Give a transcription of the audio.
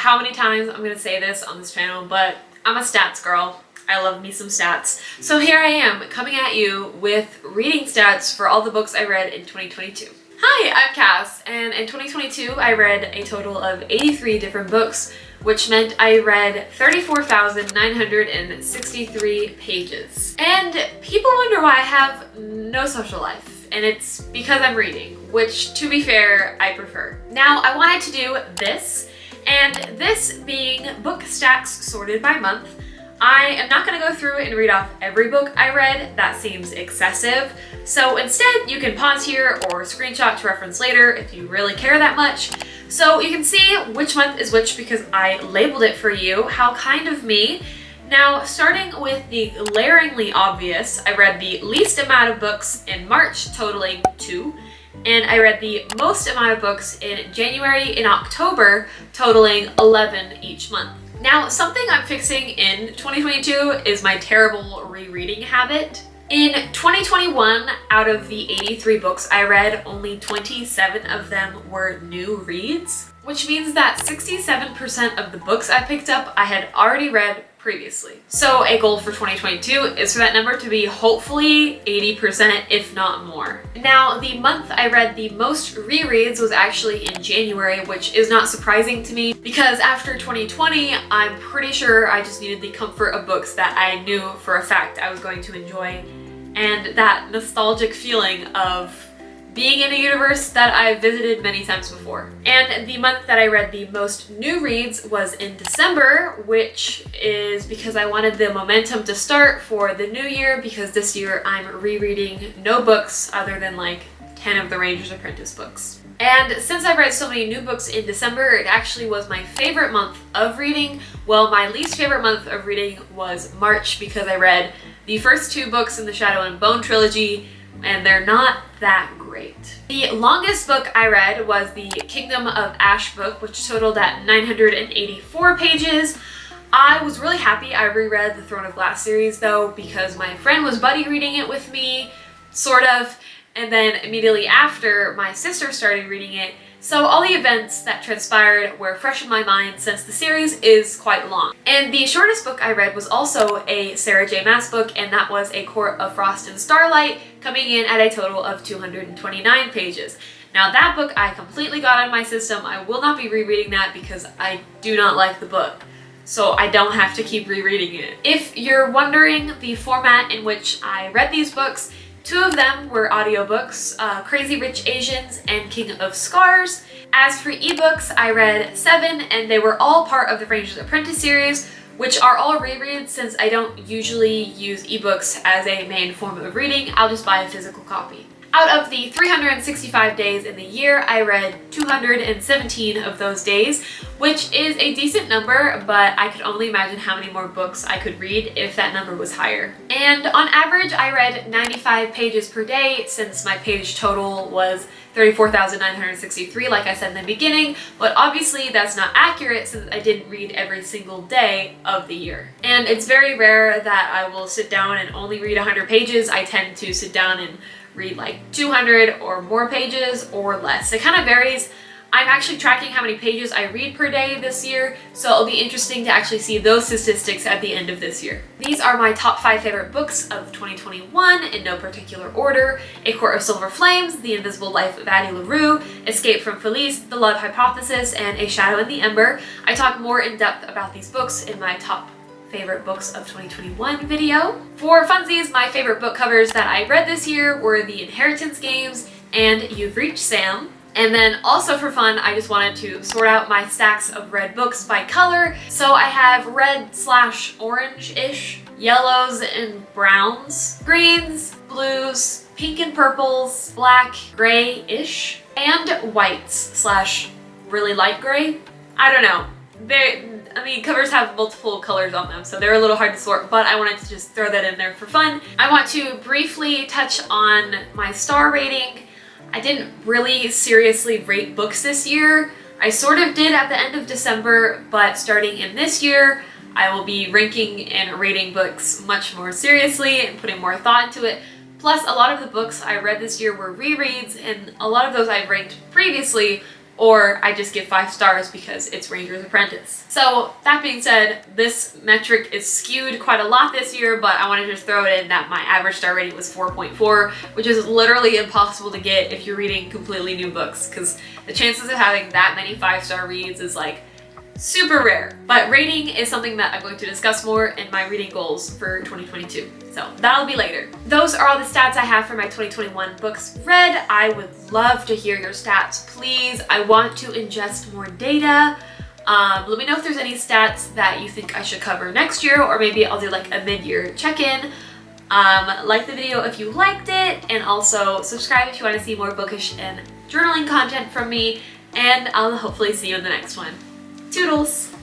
how many times I'm gonna say this on this channel, but I'm a stats girl. I love me some stats. So here I am coming at you with reading stats for all the books I read in 2022. Hi, I'm Cass, and in 2022 I read a total of 83 different books, which meant I read 34,963 pages. And people wonder why I have no social life, and it's because I'm reading, which, to be fair, I prefer. Now, I wanted to do this, and this being book stacks sorted by month. I am not going to go through and read off every book I read. That seems excessive. So instead, you can pause here or screenshot to reference later if you really care that much. So you can see which month is which because I labeled it for you. How kind of me. Now, starting with the glaringly obvious, I read the least amount of books in March, totaling 2. And I read the most amount of books in January and October, totaling 11 each month. Now, something I'm fixing in 2022 is my terrible rereading habit. In 2021, out of the 83 books I read, only 27 of them were new reads, which means that 67% of the books I picked up I had already read previously. So a goal for 2022 is for that number to be hopefully 80%, if not more. Now, the month I read the most rereads was actually in January, which is not surprising to me because after 2020, I'm pretty sure I just needed the comfort of books that I knew for a fact I was going to enjoy, and that nostalgic feeling of being in a universe that I've visited many times before. And the month that I read the most new reads was in December, which is because I wanted the momentum to start for the new year, because this year I'm rereading no books other than like 10 of the Ranger's Apprentice books. And since I've read so many new books in December, it actually was my favorite month of reading. Well, my least favorite month of reading was March because I read the first 2 books in the Shadow and Bone trilogy, and they're not that great. The longest book I read was the Kingdom of Ash book, which totaled at 984 pages. I was really happy I reread the Throne of Glass series though, because my friend was buddy reading it with me, sort of, and then immediately after my sister started reading it. So all the events that transpired were fresh in my mind since the series is quite long. And the shortest book I read was also a Sarah J. Maas book, and that was A Court of Frost and Starlight, coming in at a total of 229 pages. Now that book I completely got out of my system. I will not be rereading that because I do not like the book, so I don't have to keep rereading it. If you're wondering the format in which I read these books, 2 of them were audiobooks, Crazy Rich Asians and King of Scars. As for ebooks, I read 7, and they were all part of the Ranger's Apprentice series, which are all rereads since I don't usually use ebooks as a main form of reading. I'll just buy a physical copy. Out of the 365 days in the year, I read 217 of those days, which is a decent number, but I could only imagine how many more books I could read if that number was higher. And on average, I read 95 pages per day since my page total was 34,963, like I said in the beginning, but obviously that's not accurate since I didn't read every single day of the year. And it's very rare that I will sit down and only read 100 pages. I tend to sit down and read like 200 or more pages or less. It kind of varies. I'm actually tracking how many pages I read per day this year, so it'll be interesting to actually see those statistics at the end of this year. These are my top 5 favorite books of 2021 in no particular order: A Court of Silver Flames, The Invisible Life of Addie LaRue, Escape from Felice, The Love Hypothesis, and A Shadow in the Ember. I talk more in depth about these books in my top favorite books of 2021 video. For funsies, my favorite book covers that I read this year were The Inheritance Games and You've Reached Sam. And then also for fun, I just wanted to sort out my stacks of read books by color. So I have red/orange-ish, yellows and browns, greens, blues, pink and purples, black, gray-ish, and whites/really light gray. I don't know. Covers have multiple colors on them, so they're a little hard to sort, but I wanted to just throw that in there for fun. I want to briefly touch on my star rating. I didn't really seriously rate books this year. I sort of did at the end of December, but starting in this year, I will be ranking and rating books much more seriously and putting more thought into it. Plus, a lot of the books I read this year were rereads, and a lot of those I've ranked previously or I just give 5 stars because it's Ranger's Apprentice. So that being said, this metric is skewed quite a lot this year, but I wanted to just throw it in that my average star rating was 4.4, which is literally impossible to get if you're reading completely new books, because the chances of having that many 5-star reads is like super rare. But rating is something that I'm going to discuss more in my reading goals for 2022. So that'll be later. Those are all the stats I have for my 2021 books read. I would love to hear your stats, please. I want to ingest more data. Let me know if there's any stats that you think I should cover next year, or maybe I'll do like a mid-year check-in. Like the video if you liked it, and also subscribe if you want to see more bookish and journaling content from me, and I'll hopefully see you in the next one. Toodles!